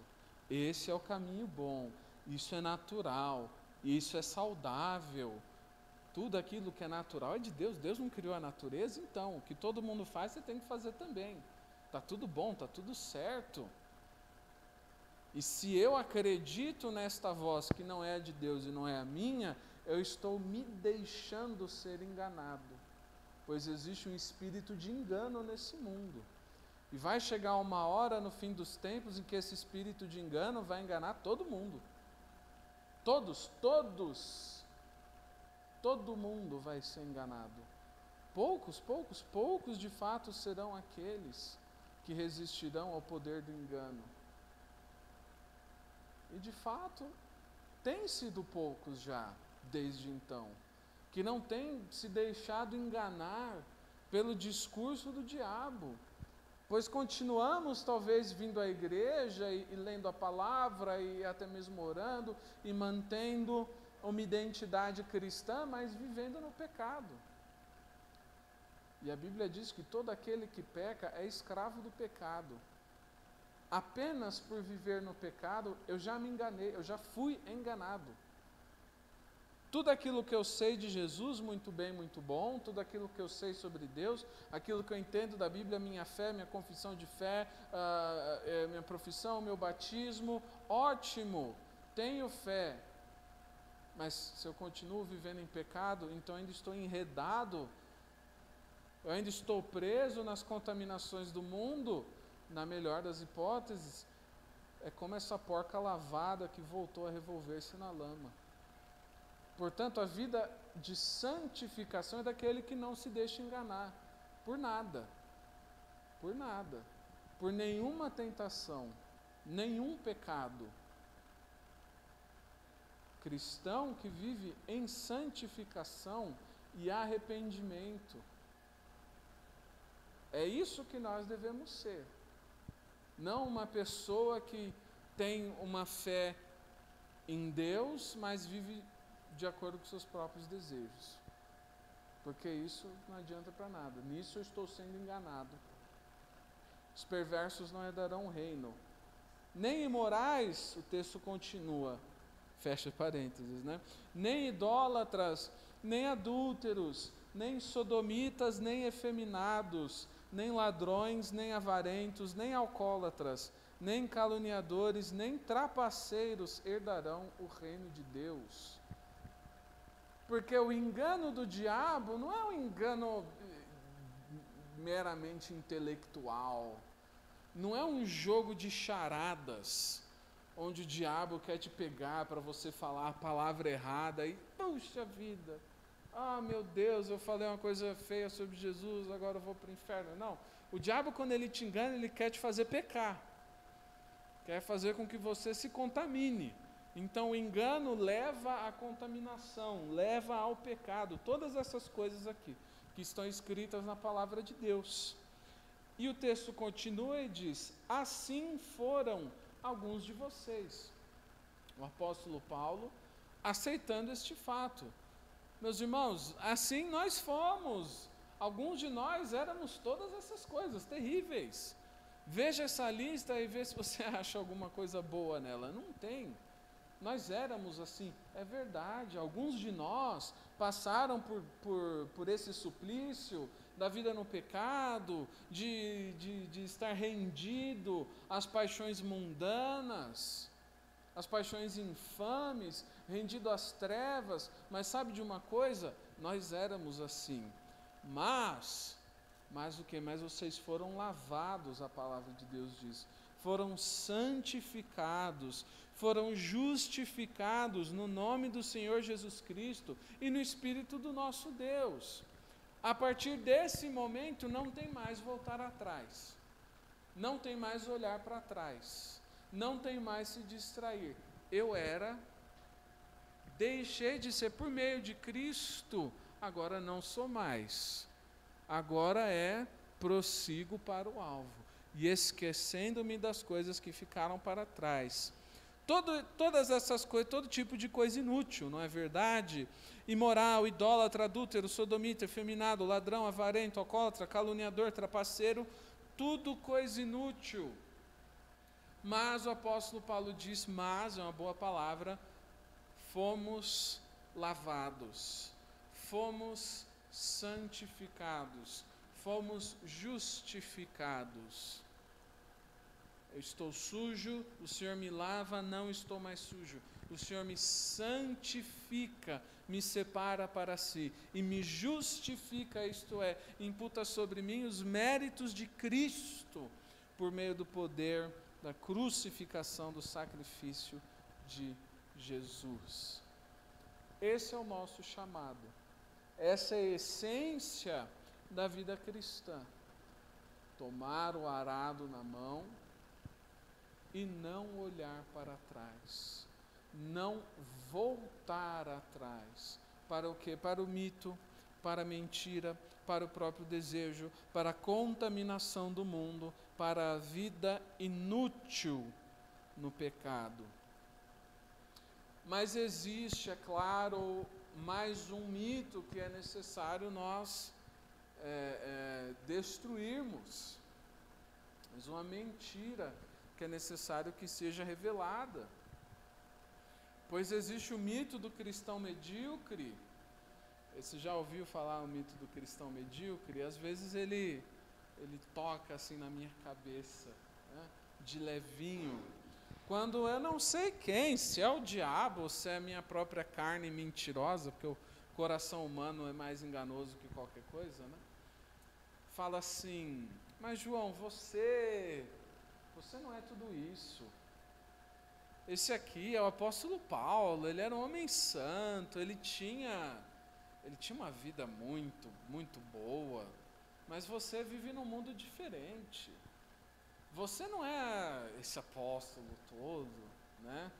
esse é o caminho bom, isso é natural, isso é saudável. Tudo aquilo que é natural é de Deus. Deus não criou a natureza, então o que todo mundo faz, você tem que fazer também. Está tudo bom, está tudo certo. E se eu acredito nesta voz que não é de Deus e não é a minha, eu estou me deixando ser enganado, pois existe um espírito de engano nesse mundo. E vai chegar uma hora no fim dos tempos em que esse espírito de engano vai enganar todo mundo. Todo mundo vai ser enganado. Poucos de fato serão aqueles que resistirão ao poder do engano. E de fato, tem sido poucos já, desde então, que não têm se deixado enganar pelo discurso do diabo, pois continuamos talvez vindo à igreja e lendo a palavra e até mesmo orando e mantendo uma identidade cristã, mas vivendo no pecado. E a Bíblia diz que todo aquele que peca é escravo do pecado. Apenas por viver no pecado, eu já me enganei, eu já fui enganado. Tudo aquilo que eu sei de Jesus, muito bem, muito bom. Tudo aquilo que eu sei sobre Deus, aquilo que eu entendo da Bíblia, minha fé, minha confissão de fé, minha profissão, meu batismo, ótimo, tenho fé. Mas se eu continuo vivendo em pecado, então eu ainda estou enredado, eu ainda estou preso nas contaminações do mundo. Na melhor das hipóteses, é como essa porca lavada que voltou a revolver-se na lama. Portanto, a vida de santificação é daquele que não se deixa enganar por nada, por nenhuma tentação, nenhum pecado. Cristão que vive em santificação e arrependimento. É isso que nós devemos ser. Não uma pessoa que tem uma fé em Deus, mas vive de acordo com seus próprios desejos. Porque isso não adianta para nada. Nisso eu estou sendo enganado. Os perversos não herdarão o reino. Nem imorais, o texto continua, fecha parênteses, né? Nem idólatras, nem adúlteros, nem sodomitas, nem efeminados, nem ladrões, nem avarentos, nem alcoólatras, nem caluniadores, nem trapaceiros herdarão o reino de Deus. Porque o engano do diabo não é um engano meramente intelectual, não é um jogo de charadas, onde o diabo quer te pegar para você falar a palavra errada e, puxa vida, meu Deus, eu falei uma coisa feia sobre Jesus, agora eu vou para o inferno. Não, o diabo, quando ele te engana, ele quer te fazer pecar, quer fazer com que você se contamine. Então o engano leva à contaminação, leva ao pecado, todas essas coisas aqui, que estão escritas na palavra de Deus. E o texto continua e diz, assim foram alguns de vocês. O apóstolo Paulo aceitando este fato. Meus irmãos, assim nós fomos. Alguns de nós éramos todas essas coisas terríveis. Veja essa lista e vê se você acha alguma coisa boa nela. Não tem. Nós éramos assim, é verdade. Alguns de nós passaram por esse suplício da vida no pecado, de estar rendido às paixões mundanas, às paixões infames, rendido às trevas. Mas sabe de uma coisa? Nós éramos assim. Mas o que? Mas vocês foram lavados, a palavra de Deus diz. Foram santificados, foram justificados no nome do Senhor Jesus Cristo e no Espírito do nosso Deus. A partir desse momento não tem mais voltar atrás, não tem mais olhar para trás, não tem mais se distrair. Eu era, deixei de ser por meio de Cristo, agora não sou mais. Agora prossigo para o alvo, e esquecendo-me das coisas que ficaram para trás. Todas essas coisas, todo tipo de coisa inútil, não é verdade? Imoral, idólatra, adúltero, sodomita, efeminado, ladrão, avarento, alcoólatra, caluniador, trapaceiro, tudo coisa inútil. Mas o apóstolo Paulo diz, mas é uma boa palavra, fomos lavados, fomos santificados, fomos justificados. Eu estou sujo, o Senhor me lava, não estou mais sujo. O Senhor me santifica, me separa para si e me justifica, isto é, imputa sobre mim os méritos de Cristo por meio do poder da crucificação, do sacrifício de Jesus. Esse é o nosso chamado. Essa é a essência da vida cristã. Tomar o arado na mão e não olhar para trás, não voltar atrás. Para o quê? Para o mito, para a mentira, para o próprio desejo, para a contaminação do mundo, para a vida inútil no pecado. Mas existe, é claro, mais um mito que é necessário nós destruirmos. Mas uma mentira que é necessário que seja revelada. Pois existe o mito do cristão medíocre. Você já ouviu falar o mito do cristão medíocre? Às vezes ele toca assim na minha cabeça, né? De levinho. Quando eu não sei quem, se é o diabo ou se é a minha própria carne mentirosa, porque o coração humano é mais enganoso que qualquer coisa, né? Fala assim: mas João, você não é tudo isso. Esse aqui é o apóstolo Paulo, ele era um homem santo, ele tinha uma vida muito, muito boa, mas você vive num mundo diferente. Você não é esse apóstolo todo, né?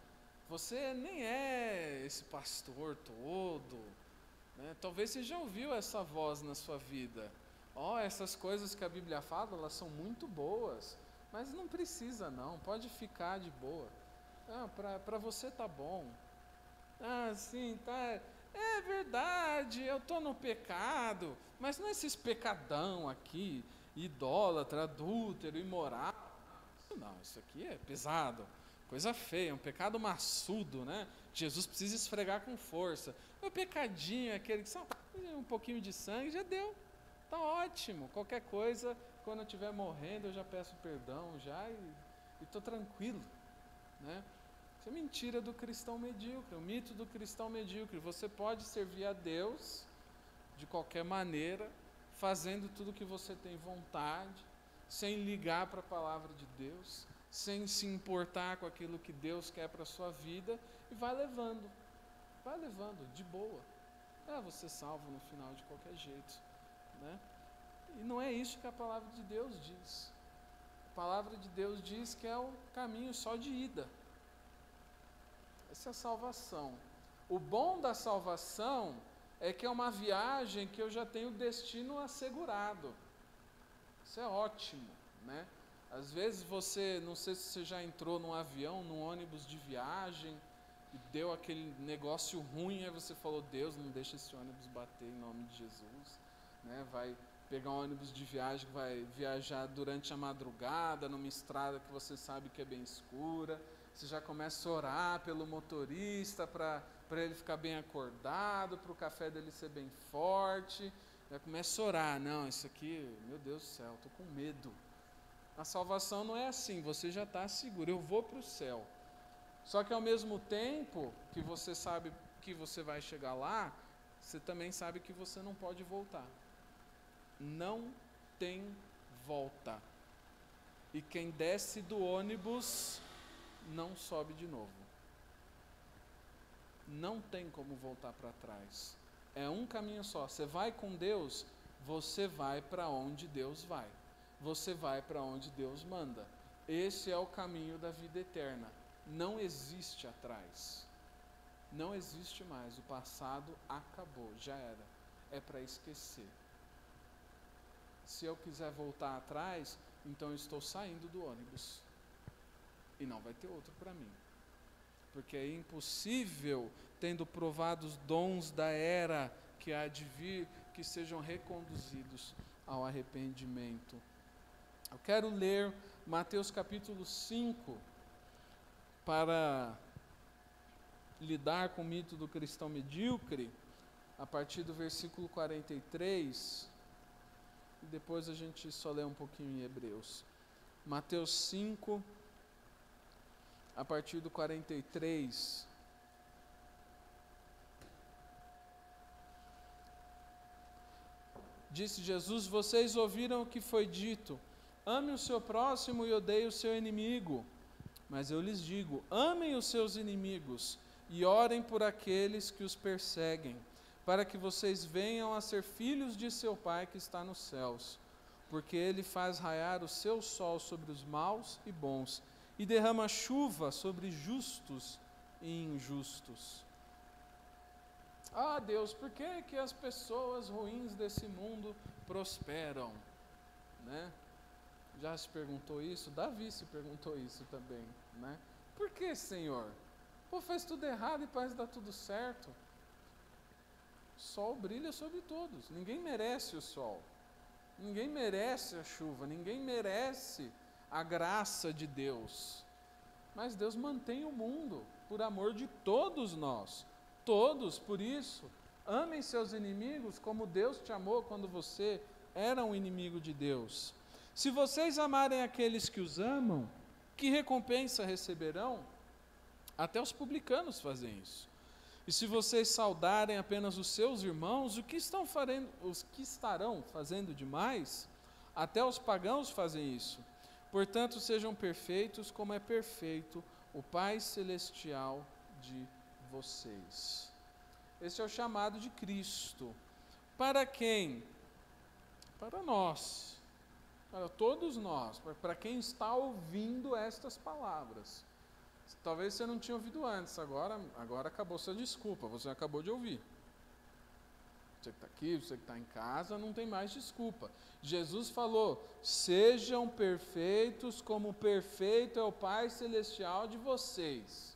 Você nem é esse pastor todo, né? Talvez você já ouviu essa voz na sua vida. Essas coisas que a Bíblia fala, elas são muito boas, mas não precisa não, pode ficar de boa. Para você tá bom. Sim, tá. É verdade, eu estou no pecado, mas não é esses pecadão aqui, idólatra, adúltero, imoral. Não, isso aqui é pesado, coisa feia, um pecado maçudo, né? Jesus precisa esfregar com força. O pecadinho, aquele que só um pouquinho de sangue, já deu, tá ótimo. Qualquer coisa, quando eu estiver morrendo, eu já peço perdão já e estou tranquilo, né? Isso é mentira do cristão medíocre, o mito do cristão medíocre. Você pode servir a Deus de qualquer maneira, fazendo tudo o que você tem vontade, sem ligar para a palavra de Deus, sem se importar com aquilo que Deus quer para a sua vida, e vai levando, de boa. Você salvo no final de qualquer jeito, né? E não é isso que a palavra de Deus diz. A palavra de Deus diz que é o caminho só de ida. Essa é a salvação. O bom da salvação é que é uma viagem que eu já tenho destino assegurado. Isso é ótimo, né? Às vezes você, não sei se você já entrou num avião, num ônibus de viagem, e deu aquele negócio ruim, aí você falou: Deus, não deixa esse ônibus bater em nome de Jesus, né? Vai pegar um ônibus de viagem, vai viajar durante a madrugada, numa estrada que você sabe que é bem escura. Você já começa a orar pelo motorista para ele ficar bem acordado, para o café dele ser bem forte. Já começa a orar: não, isso aqui, meu Deus do céu, estou com medo. A salvação não é assim, você já está seguro, eu vou para o céu. Só que ao mesmo tempo que você sabe que você vai chegar lá, você também sabe que você não pode voltar. Não tem volta. E quem desce do ônibus não sobe de novo. Não tem como voltar para trás. É um caminho só. Você vai com Deus, você vai para onde Deus vai. Você vai para onde Deus manda. Esse é o caminho da vida eterna. Não existe atrás. Não existe mais. O passado acabou, já era. É para esquecer. Se eu quiser voltar atrás, então eu estou saindo do ônibus. E não vai ter outro para mim. Porque é impossível, tendo provado os dons da era que há de vir, que sejam reconduzidos ao arrependimento. Eu quero ler Mateus capítulo 5 para lidar com o mito do cristão medíocre, a partir do versículo 43, e depois a gente só lê um pouquinho em Hebreus. Mateus 5, a partir do 43. Disse Jesus: vocês ouviram o que foi dito: ame o seu próximo e odeie o seu inimigo. Mas eu lhes digo: amem os seus inimigos e orem por aqueles que os perseguem, para que vocês venham a ser filhos de seu Pai que está nos céus. Porque Ele faz raiar o seu sol sobre os maus e bons, e derrama chuva sobre justos e injustos. Deus, por que as pessoas ruins desse mundo prosperam? Né? Já se perguntou isso? Davi se perguntou isso também, né? Por que, Senhor? Faz tudo errado e parece dar tudo certo. O sol brilha sobre todos. Ninguém merece o sol. Ninguém merece a chuva. Ninguém merece a graça de Deus. Mas Deus mantém o mundo por amor de todos nós. Todos, por isso, amem seus inimigos como Deus te amou quando você era um inimigo de Deus. Se vocês amarem aqueles que os amam, Que recompensa receberão? Até os publicanos fazem isso. E se vocês saudarem apenas os seus irmãos, os que estarão fazendo demais? Até os pagãos fazem isso. Portanto, sejam perfeitos como é perfeito o Pai Celestial de vocês. Esse é o chamado de Cristo. Para quem? Para nós. Para todos nós. Para quem está ouvindo estas palavras. Talvez você não tinha ouvido antes, agora acabou sua desculpa, você acabou de ouvir. Você que está aqui, você que está em casa, não tem mais desculpa. Jesus falou, sejam perfeitos como perfeito é o Pai Celestial de vocês.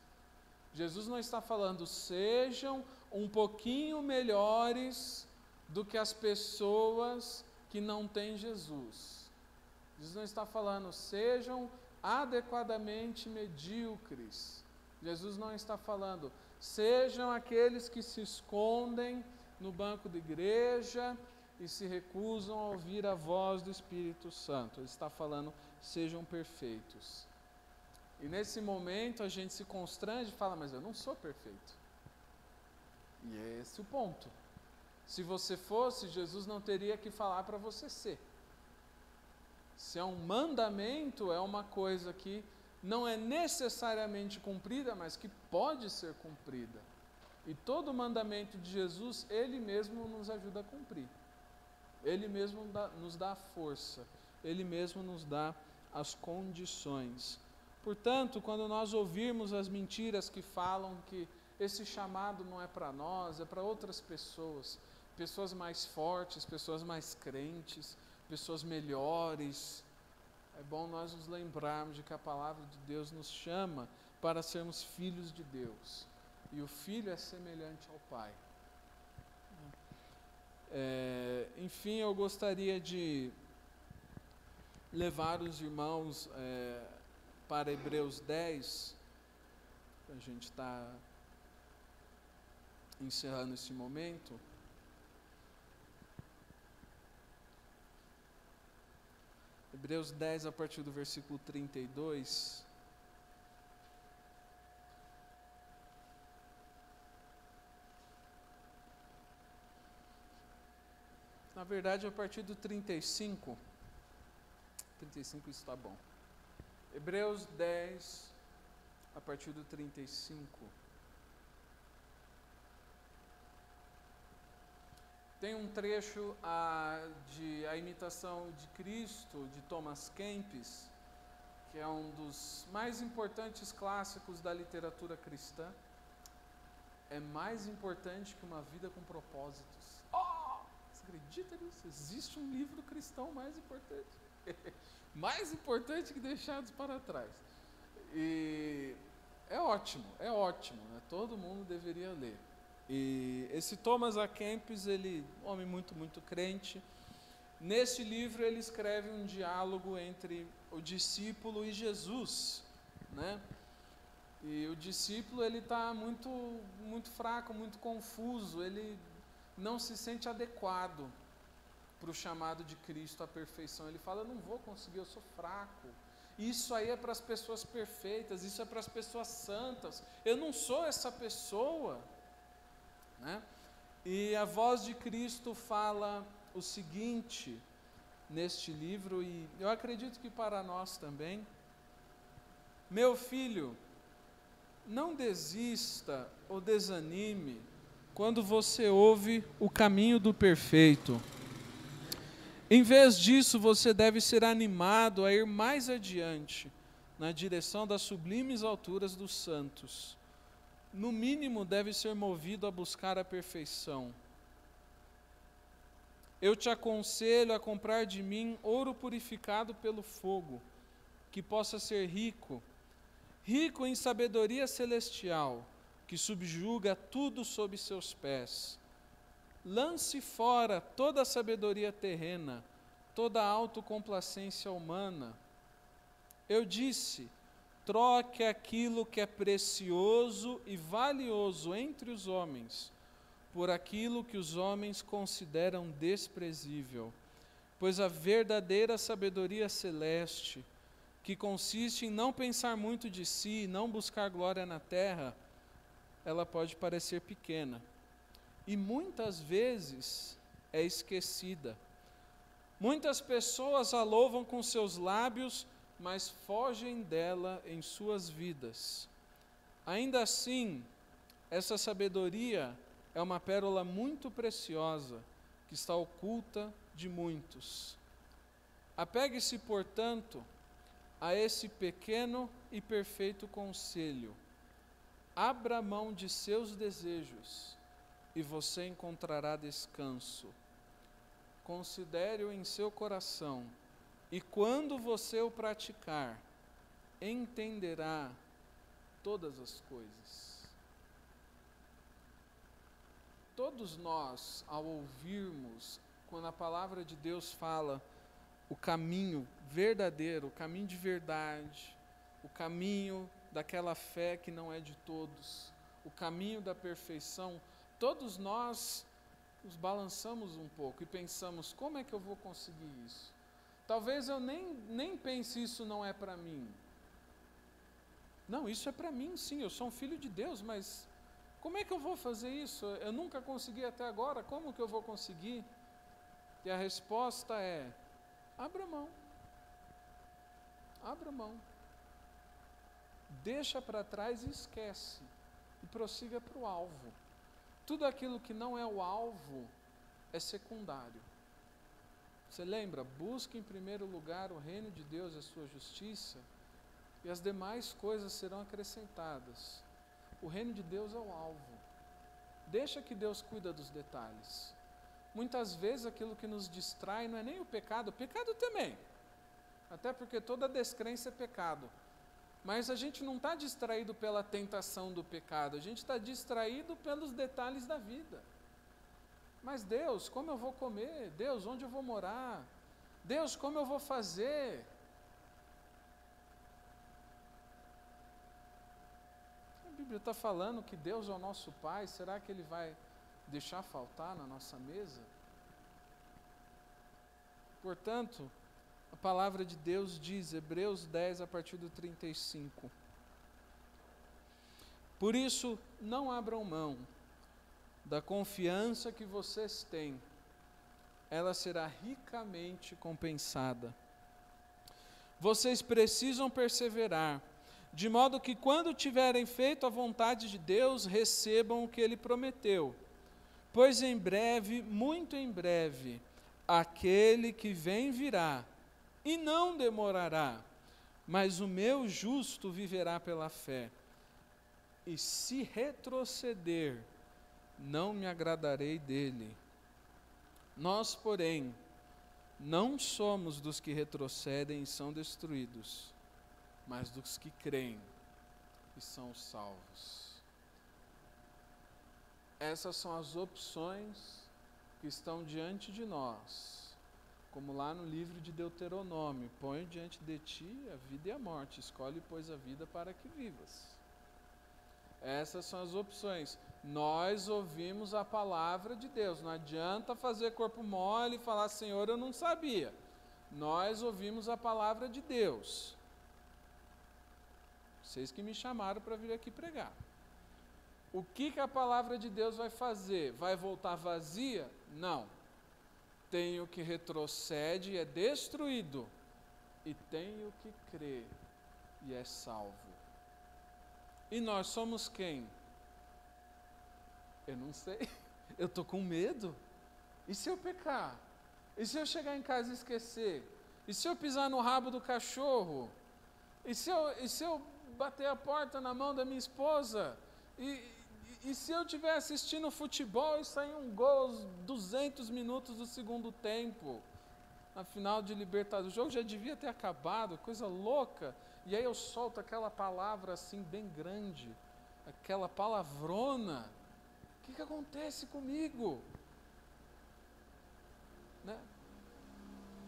Jesus não está falando, sejam um pouquinho melhores do que as pessoas que não têm Jesus. Jesus não está falando, sejam adequadamente medíocres. Jesus não está falando, sejam aqueles que se escondem no banco da igreja e se recusam a ouvir a voz do Espírito Santo. Ele está falando, sejam perfeitos. E nesse momento a gente se constrange e fala, mas eu não sou perfeito. E é esse o ponto. Se você fosse, Jesus não teria que falar para você ser. Se é um mandamento, é uma coisa que não é necessariamente cumprida, mas que pode ser cumprida. E todo mandamento de Jesus, Ele mesmo nos ajuda a cumprir. Ele mesmo nos dá a força. Ele mesmo nos dá as condições. Portanto, quando nós ouvirmos as mentiras que falam que esse chamado não é para nós, é para outras pessoas, pessoas mais fortes, pessoas mais crentes, pessoas melhores, é bom nós nos lembrarmos de que a palavra de Deus nos chama para sermos filhos de Deus. E o filho é semelhante ao Pai. Enfim, eu gostaria de levar os irmãos para Hebreus 10, a gente está encerrando esse momento. Hebreus 10, a partir do versículo 32. Na verdade, a partir do 35. 35 está bom. Hebreus 10, a partir do 35. Tem um trecho de A Imitação de Cristo, de Thomas Kempis, que é um dos mais importantes clássicos da literatura cristã. É mais importante que uma vida com propósitos. Você acredita nisso? Existe um livro cristão mais importante. Mais importante que Deixados para Trás. E é ótimo, né? Todo mundo deveria ler. E esse Thomas A. Kempis, ele, homem muito, muito crente, nesse livro ele escreve um diálogo entre o discípulo e Jesus, né? E o discípulo, ele está muito, muito fraco, muito confuso, ele não se sente adequado para o chamado de Cristo à perfeição. Ele fala, eu não vou conseguir, eu sou fraco. Isso aí é para as pessoas perfeitas, isso é para as pessoas santas. Eu não sou essa pessoa. Né? E a voz de Cristo fala o seguinte neste livro, e eu acredito que para nós também: meu filho, não desista ou desanime quando você ouve o caminho do perfeito. Em vez disso, você deve ser animado a ir mais adiante, na direção das sublimes alturas dos santos. No mínimo, deve ser movido a buscar a perfeição. Eu te aconselho a comprar de mim ouro purificado pelo fogo, que possa ser rico em sabedoria celestial, que subjuga tudo sob seus pés. Lance fora toda a sabedoria terrena, toda a autocomplacência humana. Eu disse, troque aquilo que é precioso e valioso entre os homens, por aquilo que os homens consideram desprezível, pois a verdadeira sabedoria celeste que consiste em não pensar muito de si, não buscar glória na terra, ela pode parecer pequena. E muitas vezes é esquecida. Muitas pessoas a louvam com seus lábios, mas fogem dela em suas vidas. Ainda assim, essa sabedoria é uma pérola muito preciosa, que está oculta de muitos. Apegue-se, portanto, a esse pequeno e perfeito conselho. Abra mão de seus desejos e você encontrará descanso. Considere-o em seu coração e quando você o praticar, entenderá todas as coisas. Todos nós, ao ouvirmos, quando a palavra de Deus fala o caminho verdadeiro, o caminho de verdade, o caminho daquela fé que não é de todos, o caminho da perfeição, todos nós nos balançamos um pouco e pensamos, como é que eu vou conseguir isso? Talvez eu nem pense, isso não é para mim. Não, isso é para mim sim, eu sou um filho de Deus, mas como é que eu vou fazer isso? Eu nunca consegui até agora, como que eu vou conseguir? E a resposta é, abra mão. Abra mão. Deixa para trás e esquece. E prossiga para o alvo. Tudo aquilo que não é o alvo é secundário. Você lembra? Busque em primeiro lugar o reino de Deus e a sua justiça, e as demais coisas serão acrescentadas. O reino de Deus é o alvo. Deixa que Deus cuida dos detalhes. Muitas vezes aquilo que nos distrai não é nem o pecado também. Até porque toda descrença é pecado. Mas a gente não está distraído pela tentação do pecado, a gente está distraído pelos detalhes da vida. Mas Deus, como eu vou comer? Deus, onde eu vou morar? Deus, como eu vou fazer? A Bíblia está falando que Deus é o nosso Pai, será que Ele vai deixar faltar na nossa mesa? Portanto, a palavra de Deus diz, Hebreus 10, a partir do 35. Por isso, não abram mão da confiança que vocês têm. Ela será ricamente compensada. Vocês precisam perseverar, de modo que quando tiverem feito a vontade de Deus, recebam o que Ele prometeu. Pois em breve, muito em breve, aquele que vem virá, e não demorará, mas o meu justo viverá pela fé. E se retroceder, não me agradarei dele. Nós, porém, não somos dos que retrocedem e são destruídos, mas dos que creem e são salvos. Essas são as opções que estão diante de nós. Como lá no livro de Deuteronômio, ponho diante de ti a vida e a morte, escolhe, pois, a vida para que vivas. Essas são as opções. Nós ouvimos a palavra de Deus, não adianta fazer corpo mole e falar, Senhor, eu não sabia. Nós ouvimos a palavra de Deus. Vocês que me chamaram para vir aqui pregar. O que a palavra de Deus vai fazer? Vai voltar vazia? Não. Tem o que retrocede e é destruído, e tem o que crê e é salvo. E nós somos quem? Eu não sei, eu estou com medo. E se eu pecar? E se eu chegar em casa e esquecer? E se eu pisar no rabo do cachorro? E se eu bater a porta na mão da minha esposa? E se eu estiver assistindo futebol e sair um gol aos 200 minutos do segundo tempo, na final de Libertadores, o jogo já devia ter acabado, coisa louca, e aí eu solto aquela palavra assim bem grande, aquela palavrona, o que acontece comigo? Né?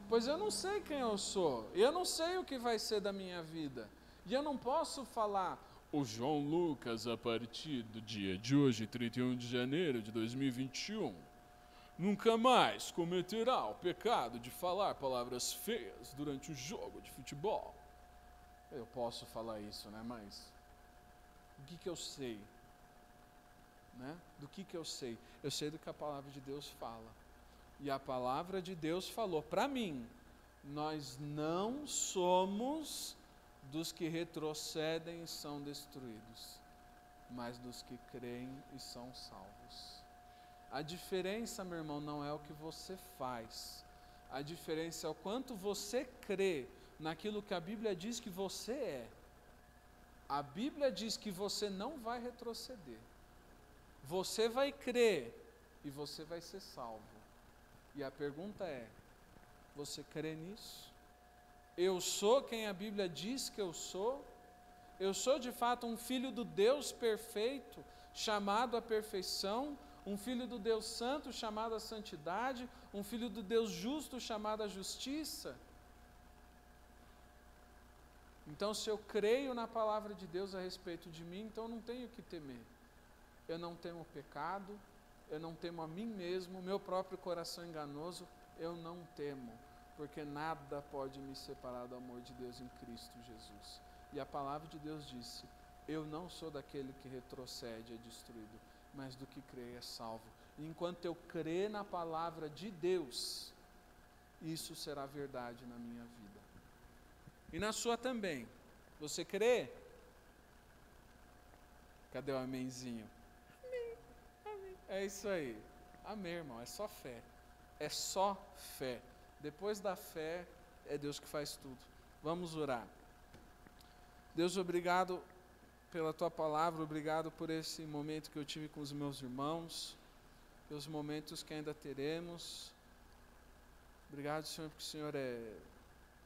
Pois eu não sei quem eu sou, e eu não sei o que vai ser da minha vida, e eu não posso falar, o João Lucas, a partir do dia de hoje, 31 de janeiro de 2021, nunca mais cometerá o pecado de falar palavras feias durante o jogo de futebol. Eu posso falar isso, né? Mas do que eu sei? Né? Do que eu sei? Eu sei do que a palavra de Deus fala. E a palavra de Deus falou para mim: nós não somos dos que retrocedem e são destruídos, mas dos que creem e são salvos. A diferença, meu irmão, não é o que você faz. A diferença é o quanto você crê naquilo que a Bíblia diz que você é. A Bíblia diz que você não vai retroceder. Você vai crer e você vai ser salvo. E a pergunta é: você crê nisso? Eu sou quem a Bíblia diz que eu sou? Eu sou de fato um filho do Deus perfeito, chamado à perfeição, um filho do Deus santo, chamado à santidade, um filho do Deus justo, chamado à justiça? Então, se eu creio na palavra de Deus a respeito de mim, então eu não tenho que temer. Eu não temo o pecado, eu não temo a mim mesmo, meu próprio coração enganoso, eu não temo, porque nada pode me separar do amor de Deus em Cristo Jesus. E a palavra de Deus disse: eu não sou daquele que retrocede, é destruído, mas do que crê é salvo. E enquanto eu crer na palavra de Deus, isso será verdade na minha vida. E na sua também. Você crê? Cadê o amenzinho? Amém, amém. É isso aí. Amém, irmão. É só fé. É só fé. Depois da fé, é Deus que faz tudo. Vamos orar. Deus, obrigado pela Tua palavra, obrigado por esse momento que eu tive com os meus irmãos, pelos momentos que ainda teremos. Obrigado, Senhor, porque o Senhor é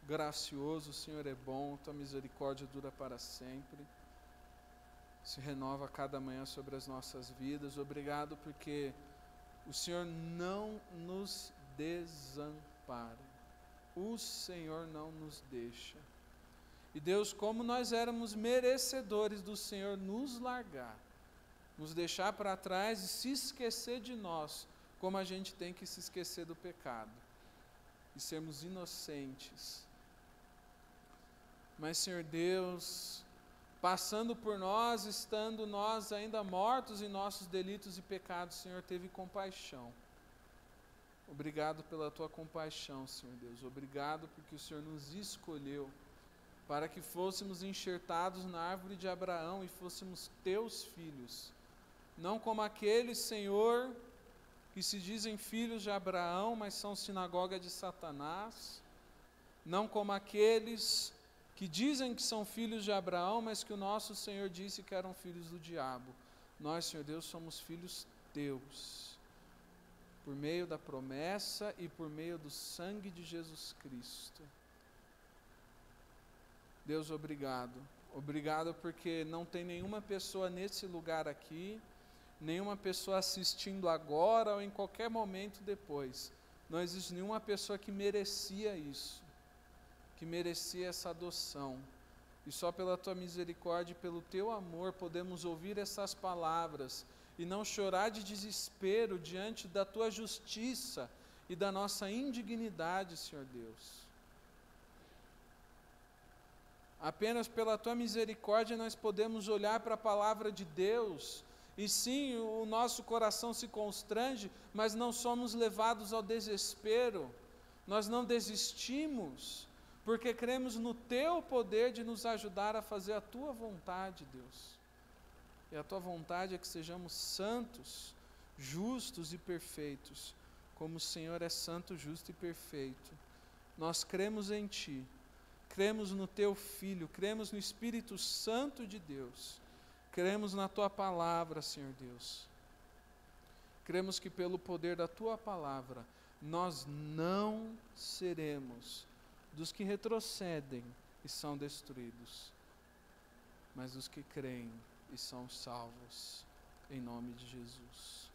gracioso, o Senhor é bom, Tua misericórdia dura para sempre, se renova a cada manhã sobre as nossas vidas. Obrigado porque o Senhor não nos desampara, o Senhor não nos deixa. E Deus, como nós éramos merecedores do Senhor nos largar, nos deixar para trás e se esquecer de nós, como a gente tem que se esquecer do pecado, e sermos inocentes. Mas, Senhor Deus, passando por nós, estando nós ainda mortos em nossos delitos e pecados, o Senhor teve compaixão. Obrigado pela Tua compaixão, Senhor Deus. Obrigado porque o Senhor nos escolheu para que fôssemos enxertados na árvore de Abraão e fôssemos Teus filhos. Não como aqueles, Senhor, que se dizem filhos de Abraão, mas são sinagoga de Satanás. Não como aqueles que dizem que são filhos de Abraão, mas que o nosso Senhor disse que eram filhos do diabo. Nós, Senhor Deus, somos filhos Teus, por meio da promessa e por meio do sangue de Jesus Cristo. Deus, obrigado. Obrigado porque não tem nenhuma pessoa nesse lugar aqui, nenhuma pessoa assistindo agora ou em qualquer momento depois. Não existe nenhuma pessoa que merecia isso, que merecia essa adoção. E só pela Tua misericórdia e pelo Teu amor podemos ouvir essas palavras e não chorar de desespero diante da Tua justiça e da nossa indignidade, Senhor Deus. Apenas pela Tua misericórdia nós podemos olhar para a palavra de Deus e sim, o nosso coração se constrange, mas não somos levados ao desespero. Nós não desistimos, porque cremos no Teu poder de nos ajudar a fazer a Tua vontade, Deus. E a Tua vontade é que sejamos santos, justos e perfeitos, como o Senhor é santo, justo e perfeito. Nós cremos em Ti. Cremos no Teu Filho, cremos no Espírito Santo de Deus, cremos na Tua palavra, Senhor Deus. Cremos que pelo poder da Tua palavra, nós não seremos dos que retrocedem e são destruídos, mas dos que creem e são salvos, em nome de Jesus.